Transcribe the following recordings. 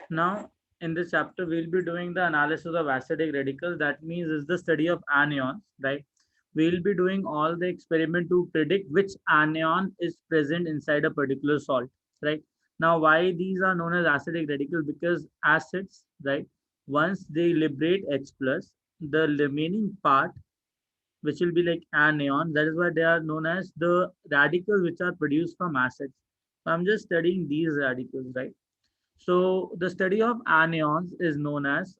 Now, in this chapter, we'll be doing the analysis of acidic radicals. That means is the study of anions, right? We'll be doing all the experiment to predict which anion is present inside a particular salt, right? Now, why these are known as acidic radicals? Because acids, right? Once they liberate H plus, the remaining part, which will be like anion, that is why they are known as the radicals which are produced from acids. So I'm just studying these radicals, right? So the study of anions is known as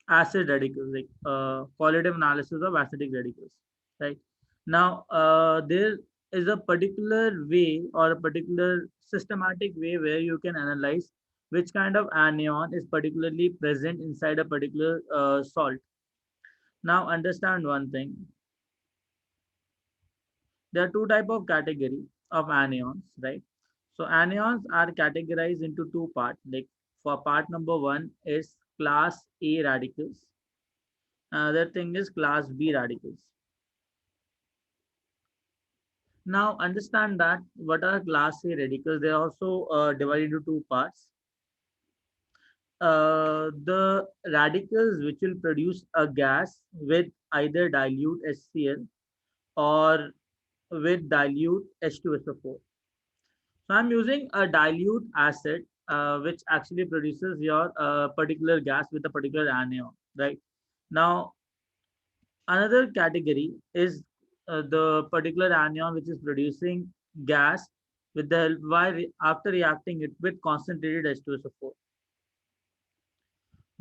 acid radicals, like qualitative analysis of acidic radicals. Right now, there is a particular way or a particular systematic way where you can analyze which kind of anion is particularly present inside a particular salt. Now, understand one thing: there are two type of category of anions, right? So anions are categorized into two parts. Like for part number one is class A radicals. Another thing is class B radicals. Now understand that what are class A radicals? They are also divided into two parts. The radicals which will produce a gas with either dilute HCl or with dilute H2SO4. So I'm using a dilute acid, which actually produces your particular gas with a particular anion, right? Now, another category is the particular anion which is producing gas with the help after reacting it with concentrated H2SO4.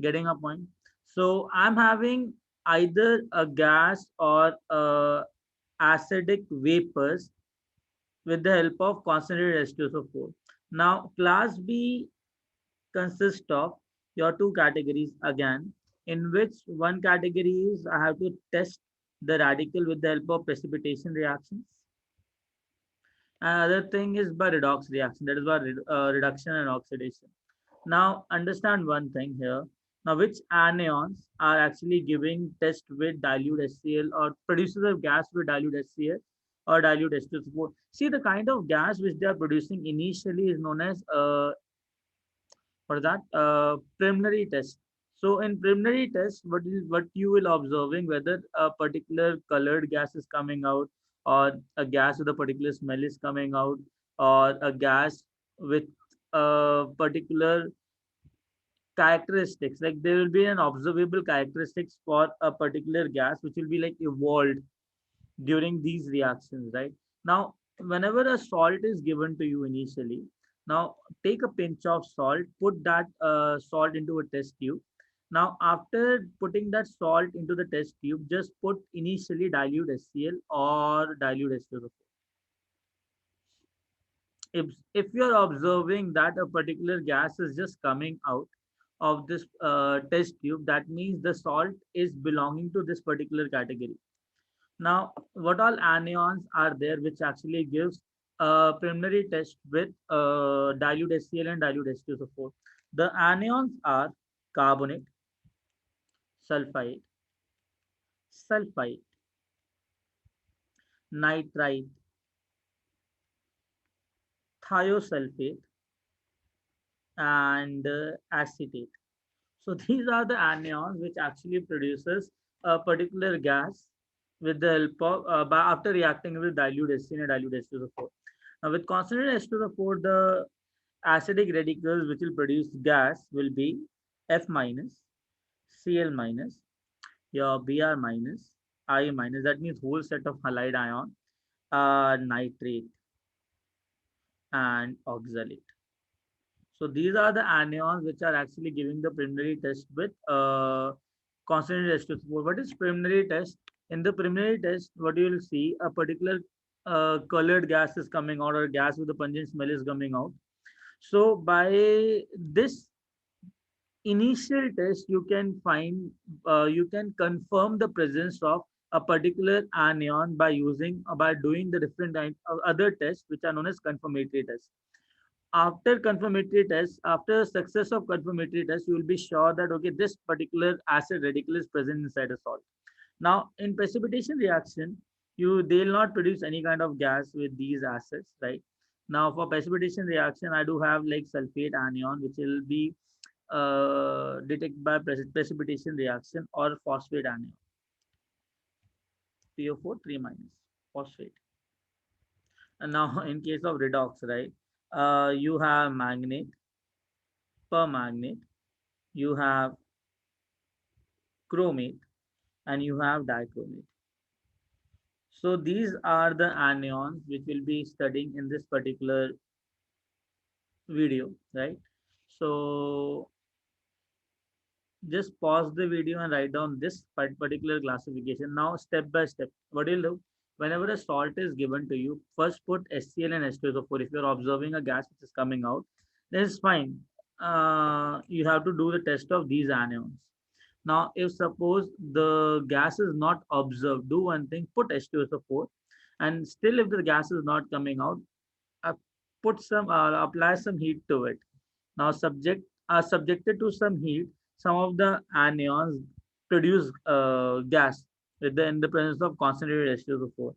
Getting a point? So I'm having either a gas or acidic vapors with the help of concentrated H2SO4. Now, class B consists of your two categories again, in which one category is I have to test the radical with the help of precipitation reactions. Another thing is by redox reaction, that is by reduction and oxidation. Now, understand one thing here. Now, which anions are actually giving test with dilute HCl or produces of gas with dilute HCl or dilute H2SO4? See, the kind of gas which they are producing initially is known as for that preliminary test. So in preliminary test, what you will observing whether a particular colored gas is coming out or a gas with a particular smell is coming out or a gas with a particular characteristics, like there will be an observable characteristics for a particular gas which will be like evolved during these reactions, right? Now, whenever a salt is given to you initially, now take a pinch of salt, put that salt into a test tube. Now, after putting that salt into the test tube, just put initially dilute HCl or dilute H2O. If you're observing that a particular gas is just coming out of this test tube, that means the salt is belonging to this particular category. Now, what all anions are there which actually gives a preliminary test with dilute HCl and dilute H2SO4? The anions are carbonate, sulfite, sulfite, nitrite, thiosulfate, and acetate. So these are the anions which actually produces a particular gas with the help of after reacting with dilute HCl and dilute H2SO4. Now, with concentrated H2SO4, the acidic radicals which will produce gas will be F minus, Cl minus, your Br minus, I minus. That means whole set of halide ion, nitrate, and oxalate. So these are the anions which are actually giving the preliminary test with concentrated H2SO4. What is preliminary test? In the preliminary test, what you will see a particular colored gas is coming out or gas with a pungent smell is coming out. So by this initial test, you can find, you can confirm the presence of a particular anion by using, by doing the different other tests, which are known as confirmatory tests. After confirmatory tests, after success of confirmatory tests, you will be sure that, okay, this particular acid radical is present inside a salt. Now, in precipitation reaction, they will not produce any kind of gas with these acids, right? Now for precipitation reaction, I do have like sulfate anion, which will be detected by precipitation reaction, or phosphate anion, PO4 3 minus phosphate. And now in case of redox, right, you have magnate, permanganate, you have chromate, and you have dichromate. So these are the anions which we'll be studying in this particular video, right? So just pause the video and write down this particular classification. Now, step by step, what you'll do, whenever a salt is given to you, first put HCl and H2SO4. If you're observing a gas which is coming out, then it's fine. You have to do the test of these anions. Now, if suppose the gas is not observed, do one thing, put H2SO4, and still if the gas is not coming out, uh, apply some heat to it. Now, subjected to some heat, some of the anions produce gas in the presence of concentrated H2SO4.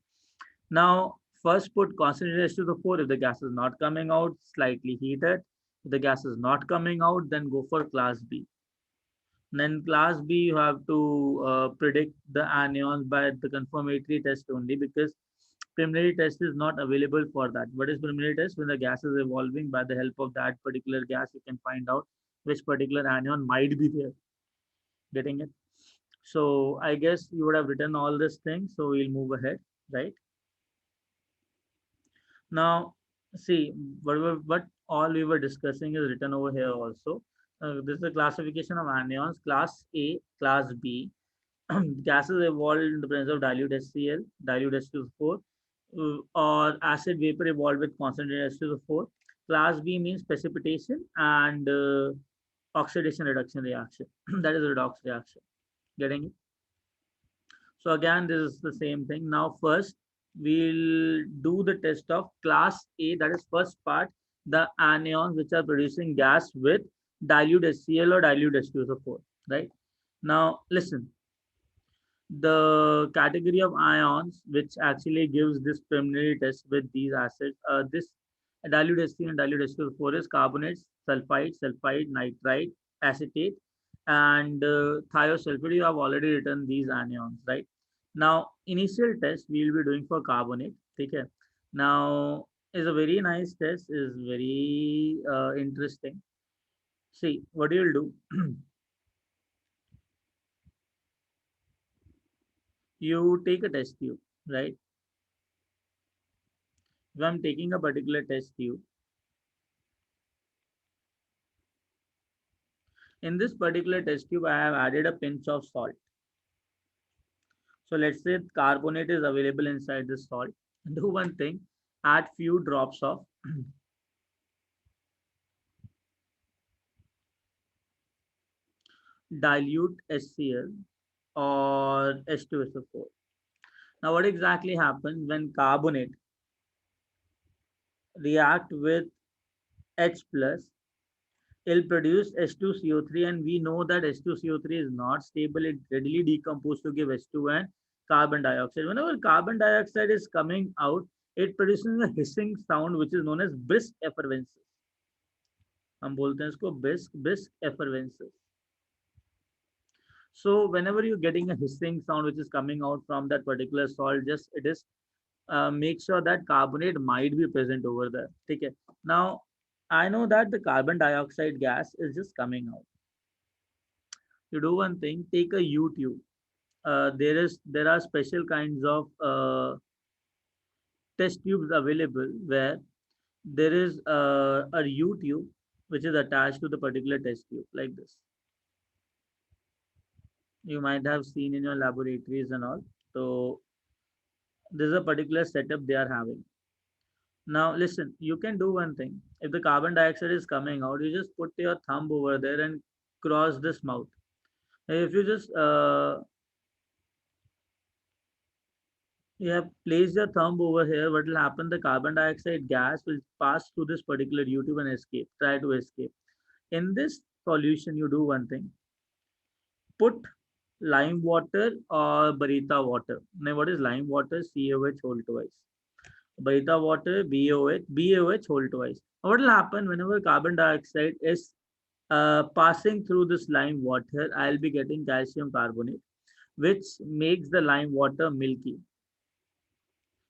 Now, first put concentrated H2SO4. If the gas is not coming out, slightly heat it. If the gas is not coming out, then go for class B. Then class B, you have to predict the anions by the confirmatory test only, because preliminary test is not available for that. What is preliminary test? When the gas is evolving, by the help of that particular gas, you can find out which particular anion might be there. Getting it? So I guess you would have written all these things. So we'll move ahead, right? Now, see, what all we were discussing is written over here also. This is the classification of anions: class A, class B. Gases evolved in the presence of dilute HCl, dilute H2SO4, or acid vapor evolved with concentrated H2SO4. Class B means precipitation and oxidation reduction reaction. That is a redox reaction. Getting it? So again, this is the same thing. Now, first, we'll do the test of class A, that is first part, the anions which are producing gas with dilute HCl or dilute H2SO4, right? Now, listen, the category of ions which actually gives this preliminary test with these acids, this dilute HCl and dilute H2SO4 is carbonates, sulfide, nitrite, acetate, and thiosulfate. You have already written these anions, right? Now, initial test we will be doing for carbonate. Okay. Now, is a very nice test, is very interesting. See, what you'll do, you take a test tube, right? If I'm taking a particular test tube, in this particular test tube, I have added a pinch of salt. So let's say carbonate is available inside this salt. Do one thing, add few drops of dilute HCl or H2SO4. Now, what exactly happens when carbonate react with H plus? It'll produce H2CO3, and we know that H2CO3 is not stable. It readily decomposes to give H2 and carbon dioxide. Whenever carbon dioxide is coming out, it produces a hissing sound which is known as brisk effervescence. हम बोलते हैं इसको brisk effervescence. So whenever you're getting a hissing sound which is coming out from that particular salt, just it is make sure that carbonate might be present over there. Okay. Now, I know that the carbon dioxide gas is just coming out. You do one thing, take a U tube. There are special kinds of test tubes available where there is a U tube which is attached to the particular test tube like this. You might have seen in your laboratories and all. So this is a particular setup they are having. Now listen, you can do one thing. If the carbon dioxide is coming out, you just put your thumb over there and cross this mouth. If you just you have placed your thumb over here, what will happen? The carbon dioxide gas will pass through this particular U-tube and escape, try to escape. In this solution, you do one thing. Put lime water or barita water. Now, what is lime water? CaOH whole twice. Barita water, BaOH whole twice. What will happen whenever carbon dioxide is passing through this lime water? I'll be getting calcium carbonate, which makes the lime water milky.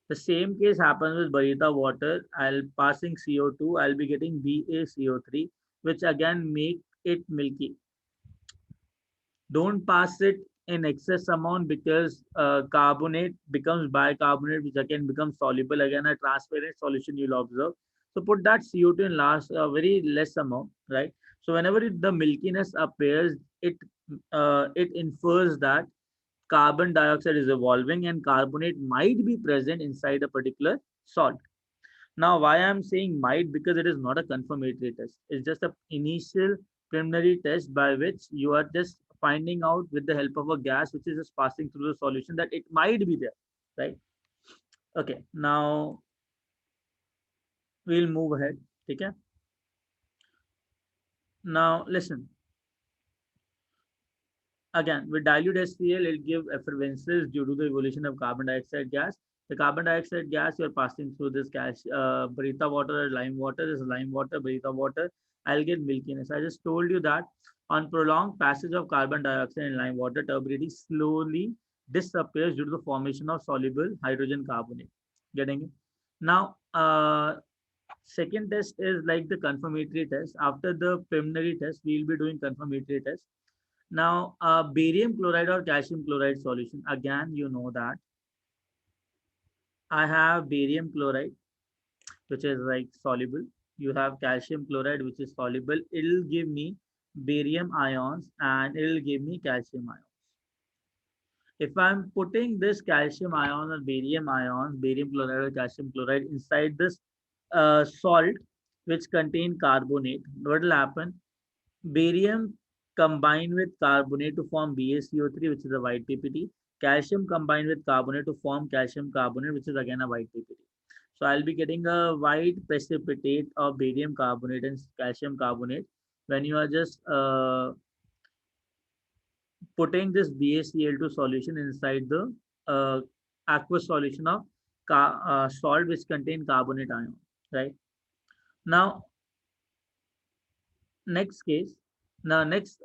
The same case happens with Barita water. I'll passing CO2, I'll be getting BaCO3, which again make it milky. Don't pass it in excess amount because carbonate becomes bicarbonate, which again becomes soluble. Again, a transparent solution you'll observe. So put that CO2 in last very less amount, right? So whenever the milkiness appears, it infers that carbon dioxide is evolving and carbonate might be present inside a particular salt. Now, why I'm saying might, because it is not a confirmatory test. It's just a initial preliminary test by which you are just finding out with the help of a gas which is just passing through the solution that it might be there, right? Okay, now we'll move ahead. Okay. Now listen. Again, with dilute HCl, it give effervescence due to the evolution of carbon dioxide gas. The carbon dioxide gas you're passing through this gas, Barita water or lime water, this is lime water, Barita water, I'll get milkiness. I just told you that on prolonged passage of carbon dioxide in lime water, turbidity slowly disappears due to the formation of soluble hydrogen carbonate. Getting it? Now, second test is like the confirmatory test. After the preliminary test, we'll be doing confirmatory test. Now, barium chloride or calcium chloride solution. Again, you know that I have barium chloride, which is like soluble. You have calcium chloride, which is soluble. It'll give me barium ions and it'll give me calcium ions. If I'm putting this calcium ion or barium chloride or calcium chloride inside this salt, which contain carbonate, what will happen? Barium combined with carbonate to form BaCO3, which is a white PPT. Calcium combined with carbonate to form calcium carbonate, which is again a white PPT. So I'll be getting a white precipitate of barium carbonate and calcium carbonate when you are just putting this BaCl2 solution inside the uh, aqueous solution of salt which contain carbonate ion, right? Now, next case, now next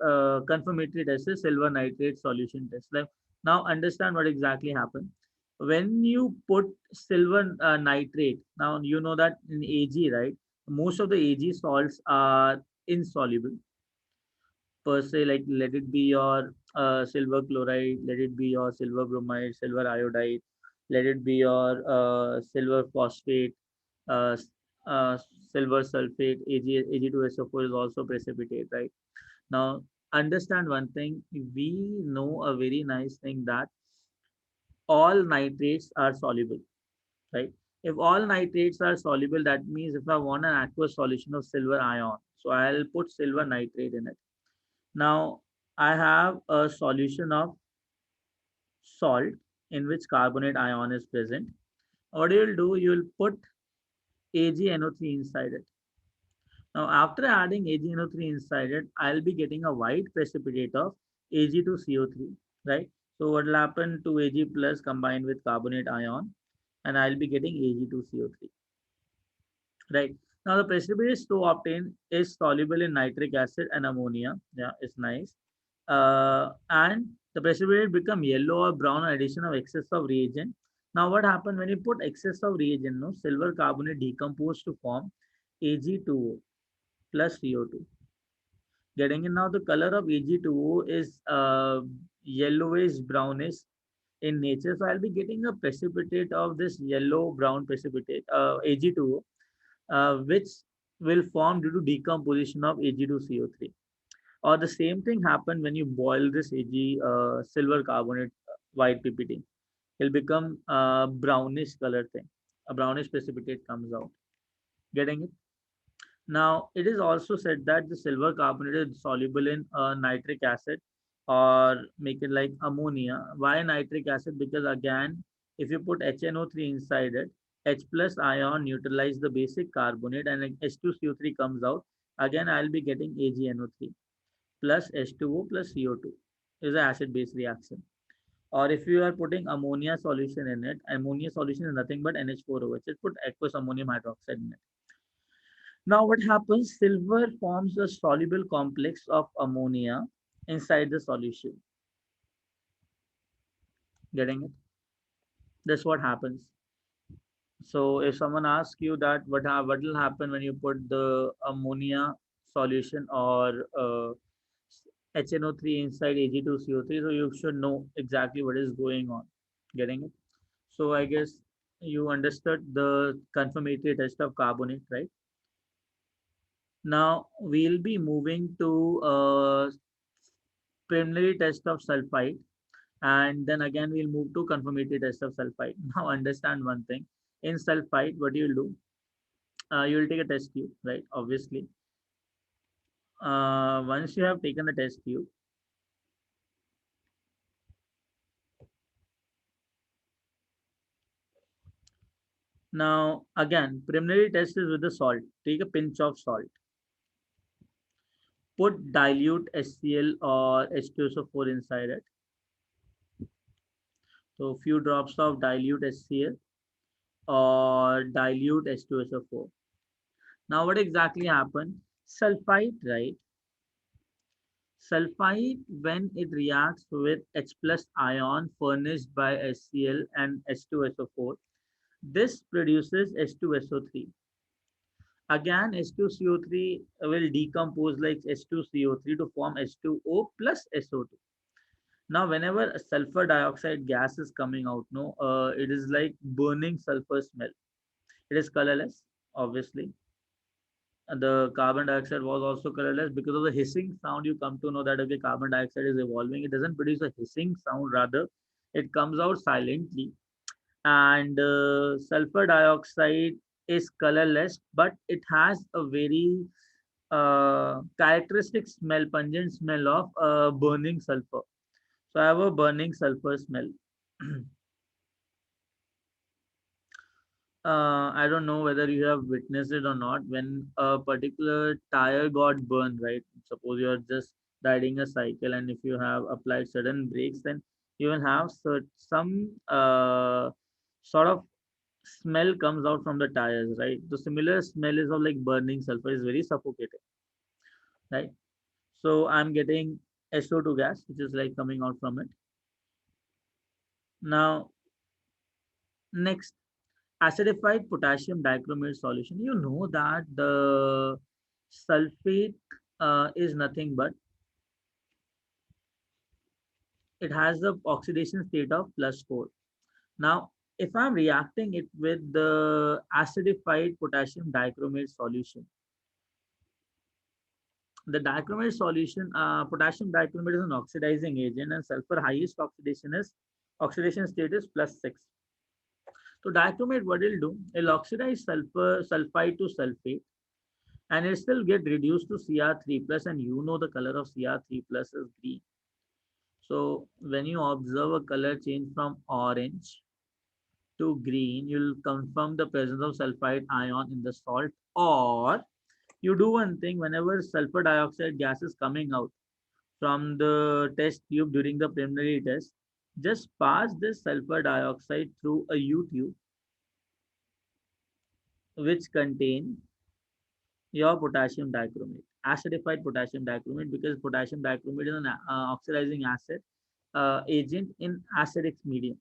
confirmatory test is silver nitrate solution test. Like now, understand what exactly happened when you put silver nitrate. Now you know that in Ag, right? Most of the Ag salts are insoluble per se. Like let it be your silver chloride, let it be your silver bromide, silver iodide, let it be your silver phosphate, uh, s- uh, silver sulfate. Ag2SO4 is also precipitate, right? Now, understand one thing. We know a very nice thing that all nitrates are soluble, right? If all nitrates are soluble, that means if I want an aqueous solution of silver ion, so I'll put silver nitrate in it. Now, I have a solution of salt in which carbonate ion is present. What you'll do, you'll put AgNO3 inside it. Now, after adding AgNO3 inside it, I'll be getting a white precipitate of Ag2CO3, right? So what will happen to Ag plus combined with carbonate ion, and I'll be getting Ag2CO3, right? Now, the precipitate to obtain is soluble in nitric acid and ammonia. Yeah, it's nice. And the precipitate become yellow or brown on addition of excess of reagent. Now, what happens when you put excess of reagent? No, silver carbonate decompose to form Ag2O plus CO2. Getting in now, the color of Ag2O is yellowish brownish in nature. So I'll be getting a precipitate of this yellow brown precipitate Ag2O, which will form due to decomposition of Ag2CO3. Or the same thing happen when you boil this Ag silver carbonate white PPT. It'll become brownish color thing. A brownish precipitate comes out. Getting it? Now, it is also said that the silver carbonate is soluble in nitric acid or make it like ammonia. Why nitric acid? Because again, if you put HNO3 inside it, H plus ion neutralize the basic carbonate and H2CO3 comes out. Again, I'll be getting AgNO3 plus H2O plus CO2 is an acid base reaction. Or if you are putting ammonia solution in it, ammonia solution is nothing but NH4OH. Just put aqueous ammonium hydroxide in it. Now what happens? Silver forms a soluble complex of ammonia inside the solution. Getting it? That's what happens. So if someone asks you that what will happen when you put the ammonia solution or HNO3 inside Ag2CO3, so you should know exactly what is going on. Getting it? So I guess you understood the confirmatory test of carbonate, right? Now we'll be moving to preliminary test of sulfite, and then again we'll move to confirmatory test of sulfite. Now understand one thing. In sulfite, what you'll do, you'll take a test tube, right? Obviously. Once you have taken the test tube, now again, preliminary test is with the salt. Take a pinch of salt. Put dilute HCl or H2SO4 inside it. So few drops of dilute HCl or dilute H2SO4. Now what exactly happened? Sulfite, right? Sulfite, when it reacts with H plus ion furnished by HCl and H2SO4, this produces H2SO3. Again, H2CO3 will decompose like H2CO3 to form H2O plus SO2. Now, whenever a sulfur dioxide gas is coming out, no, it is like burning sulfur smell. It is colorless, obviously. The carbon dioxide was also colorless because of the hissing sound. You come to know that okay, carbon dioxide is evolving. It doesn't produce a hissing sound, rather, it comes out silently. And sulfur dioxide is colorless, but it has a very characteristic smell, pungent smell of burning sulfur. So I have a burning sulfur smell. I don't know whether you have witnessed it or not. When a particular tire got burned, right? Suppose you are just riding a cycle, and if you have applied certain brakes, then you will have some sort of smell comes out from the tires, right? The similar smell is of like burning sulfur, is very suffocating, right? So I'm getting SO2 gas, which is like coming out from it. Now, next, acidified potassium dichromate solution. You know that the sulfate is nothing but it has the oxidation state of +4. Now, if I'm reacting it with the acidified potassium dichromate solution, the dichromate solution, potassium dichromate is an oxidizing agent, and sulfur highest oxidation state is +6. So dichromate, what it'll do, it'll oxidize sulfide to sulfate, and it still get reduced to Cr3 plus, and you know the color of Cr3 plus is green. So when you observe a color change from orange to green, you'll confirm the presence of sulfide ion in the salt. Or you do one thing, whenever sulfur dioxide gas is coming out from the test tube during the preliminary test, just pass this sulfur dioxide through a U tube which contain your potassium dichromate, acidified potassium dichromate, because potassium dichromate is an oxidizing acid agent in acidic medium.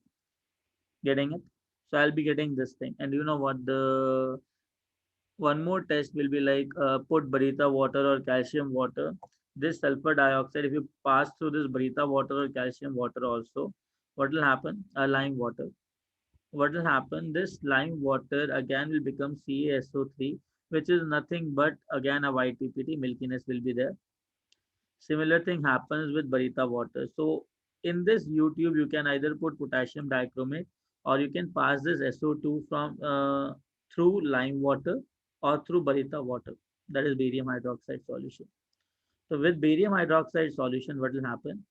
Getting it? So I'll be getting this thing. And you know what? The one more test will be like put barita water or calcium water. This sulfur dioxide, if you pass through this barita water or calcium water also, what will happen? Lime water. What will happen? This lime water again will become CaSO3, which is nothing but again a white PPT, milkiness will be there. Similar thing happens with barita water. So in this YouTube, you can either put potassium dichromate, or you can pass this SO2 from through lime water or through barita water. That is barium hydroxide solution. So with barium hydroxide solution, what will happen?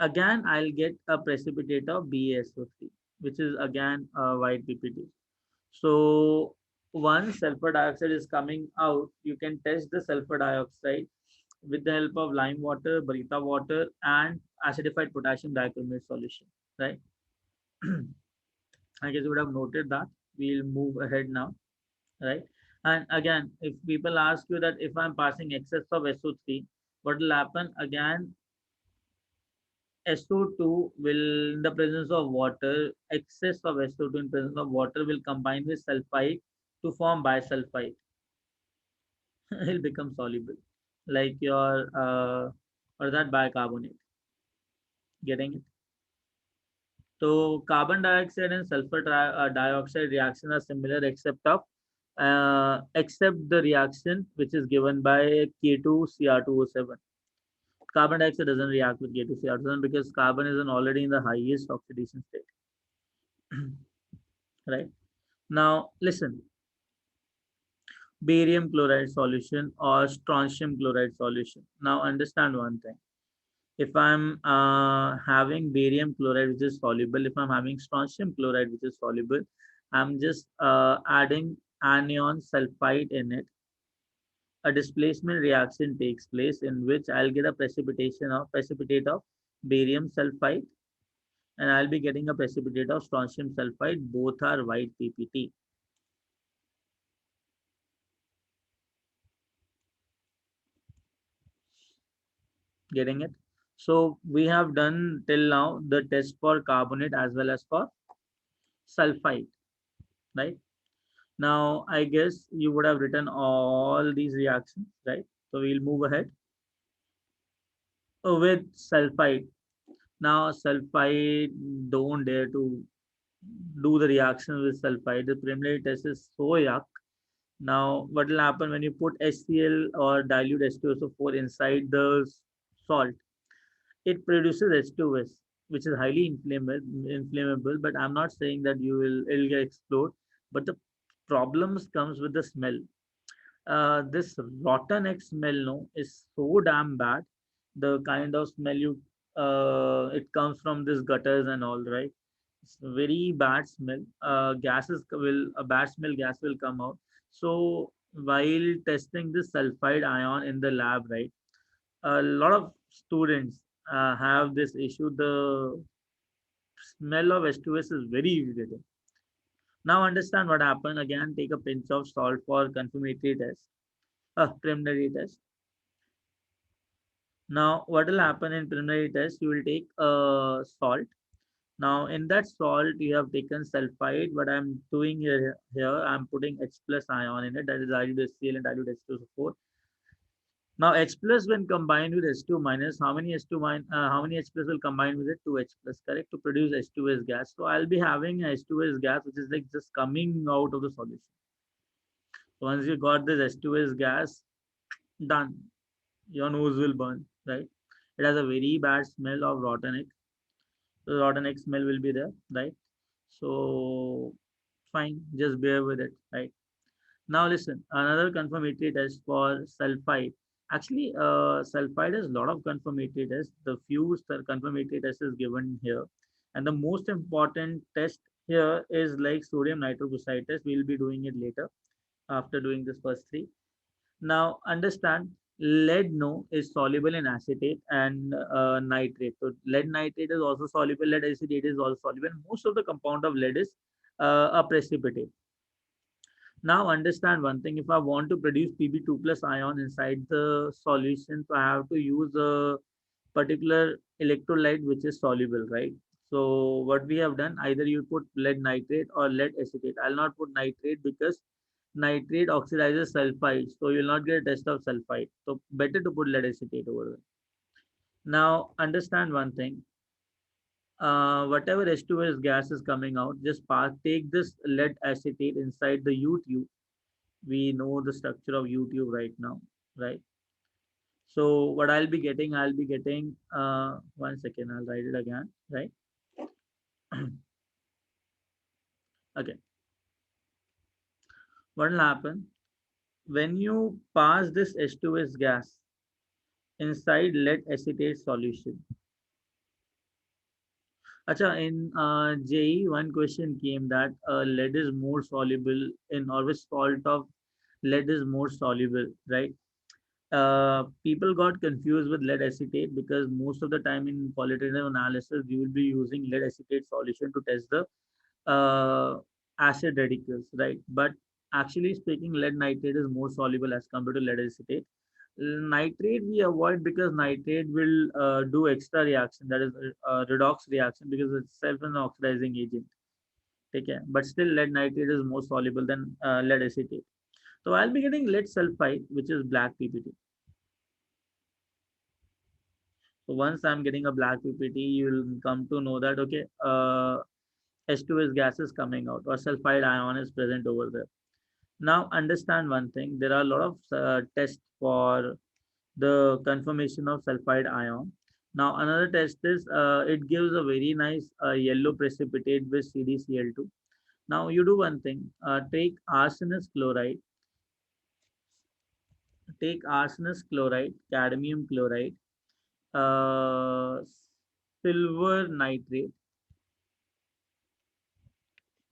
Again, I'll get a precipitate of BaSO3, which is again a white PPT. So once sulfur dioxide is coming out, you can test the sulfur dioxide with the help of lime water, barita water, and acidified potassium dichromate solution, right? I guess you would have noted that. We'll move ahead now, right? And again, if people ask you that if I'm passing excess of SO3, what will happen? Again, SO2 will, in the presence of water, excess of SO2 in presence of water will combine with sulfite to form bisulfite. It'll become soluble, like your or that bicarbonate. Getting it? So carbon dioxide and sulfur dioxide reaction are similar except the reaction which is given by K2Cr2O7. Carbon dioxide doesn't react with K2Cr2O7 because carbon is already in the highest oxidation state. Right? Now listen, barium chloride solution or strontium chloride solution. Now understand one thing. If I'm having barium chloride which is soluble, if I'm having strontium chloride which is soluble, I'm just adding anion sulfide in it. A displacement reaction takes place in which I'll get a precipitate of barium sulfide, and I'll be getting a precipitate of strontium sulfide. Both are white PPT. Getting it? So we have done till now the test for carbonate as well as for sulfide, right? Now, I guess you would have written all these reactions, right? So we'll move ahead. With sulfide. Now, sulfide, don't dare to do the reaction with sulfide. The preliminary test is so yuck. Now, what will happen when you put HCl or dilute H2SO4 inside the salt? It produces H2S, which is highly inflammable. But I'm not saying that it'll get explode. But the problems comes with the smell. This rotten egg smell no is so damn bad. The kind of smell you it comes from this gutters and all, right? It's a very bad smell. Gases will a bad smell gas will come out. So while testing this sulfide ion in the lab, right, a lot of students have this issue. The smell of H2S is very irritating. Now understand what happened. Again, take a pinch of salt for confirmatory test, preliminary test. Now, what will happen in preliminary test? You will take salt. Now, in that salt, you have taken sulfide. What I'm doing here, I'm putting H plus ion in it. That is dilute HCl and dilute H2SO4. Now, H plus when combined with H2 minus, how many H plus will combine with it? 2H plus, correct, to produce H2S gas. So I'll be having H2S gas, which is like just coming out of the solution. So once you got this H2S gas, done. Your nose will burn, right? It has a very bad smell of rotten egg. The rotten egg smell will be there, right? So fine, just bear with it, right? Now listen, another confirmatory test for sulfide. Actually, sulfide has a lot of confirmatory tests. The few confirmatory test is given here, and the most important test here is like sodium nitroglyceride test. We'll be doing it later after doing this first three. Now understand, lead no is soluble in acetate and nitrate. So lead nitrate is also soluble. Lead acetate is also soluble. Most of the compound of lead is a precipitate. Now understand one thing. If I want to produce Pb2 plus ion inside the solution, so I have to use a particular electrolyte which is soluble, right? So what we have done, either you put lead nitrate or lead acetate. I'll not put nitrate because nitrate oxidizes sulfide, so you'll not get a test of sulfide. So better to put lead acetate over there. Now understand one thing. Whatever H2S gas is coming out, just take this lead acetate inside the U tube. We know the structure of U tube right now, right? So what I'll be getting, one second, I'll write it again, right? Okay. What will happen when you pass this H2S gas inside lead acetate solution? Acha, in JE, one question came that lead is more soluble in, or which salt of lead is more soluble, right? People got confused with lead acetate because most of the time in qualitative analysis, you will be using lead acetate solution to test the acid radicals, right? But actually speaking, lead nitrate is more soluble as compared to lead acetate. Nitrate we avoid because nitrate will do extra reaction, that is redox reaction, because it's itself an oxidizing agent. Okay, but still lead nitrate is more soluble than lead acetate. So I'll be getting lead sulfide, which is black PPT. So once I'm getting a black PPT, you'll come to know that okay, H2S gas is coming out or sulfide ion is present over there. Now understand one thing: there are a lot of tests for the confirmation of sulfide ion. Now another test is it gives a very nice yellow precipitate with CdCl2. Now you do one thing: take arsenous chloride, cadmium chloride, uh, silver nitrate,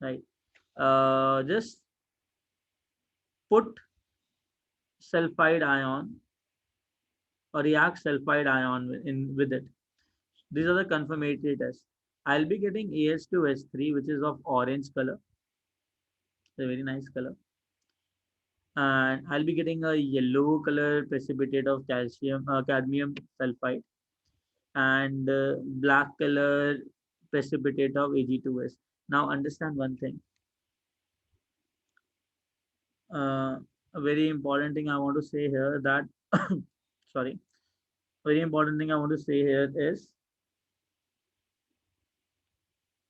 right? Just put sulfide ion or react sulfide ion in with it. These are the confirmatory tests. I'll be getting AS2S3, which is of orange color. It's a very nice color. And I'll be getting a yellow color precipitate of cadmium sulfide, and black color precipitate of Ag2S. Now understand one thing. A very important thing I want to say here that sorry, very important thing I want to say here is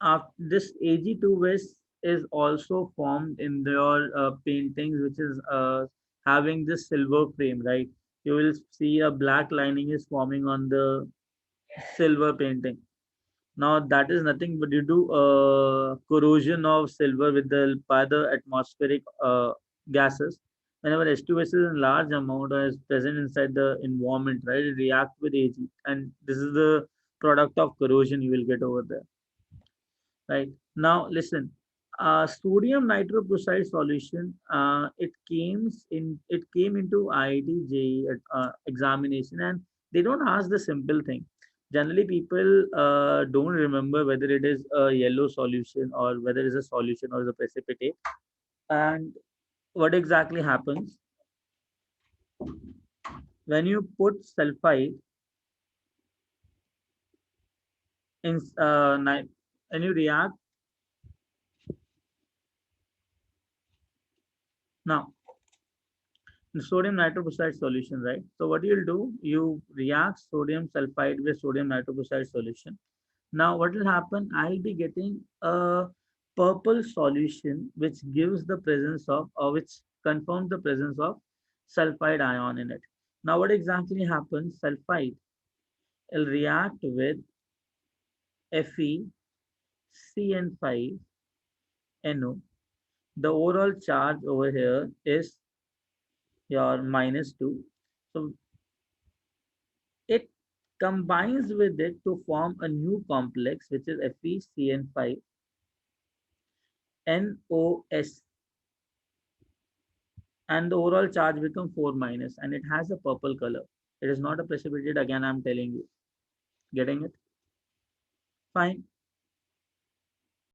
after this Ag2S is also formed in your paintings, which is having this silver frame, right? You will see a black lining is forming on the silver painting. Now that is nothing but due to corrosion of silver with the by the atmospheric gases. Whenever H2S is in large amount or is present inside the environment, right, it reacts with Ag, and this is the product of corrosion you will get over there. Right now, listen. Sodium nitroprusside solution. It came into IIT JEE examination, and they don't ask the simple thing. Generally, people don't remember whether it is a yellow solution or whether it is a solution or is a precipitate. And what exactly happens when you put sulfide in when you react now? Sodium nitroprusside solution, right? So what you'll do, you react sodium sulfide with sodium nitroprusside solution. Now what will happen? I'll be getting a purple solution which gives the presence of, or which confirms the presence of sulfide ion in it. Now what exactly happens? Sulfide will react with FeCN5NO. The overall charge over here is your -2. So it combines with it to form a new complex, which is FeCN5NOS, and the overall charge becomes 4 minus, and it has a purple color. It is not a precipitate, again I'm telling you. Getting it? Fine.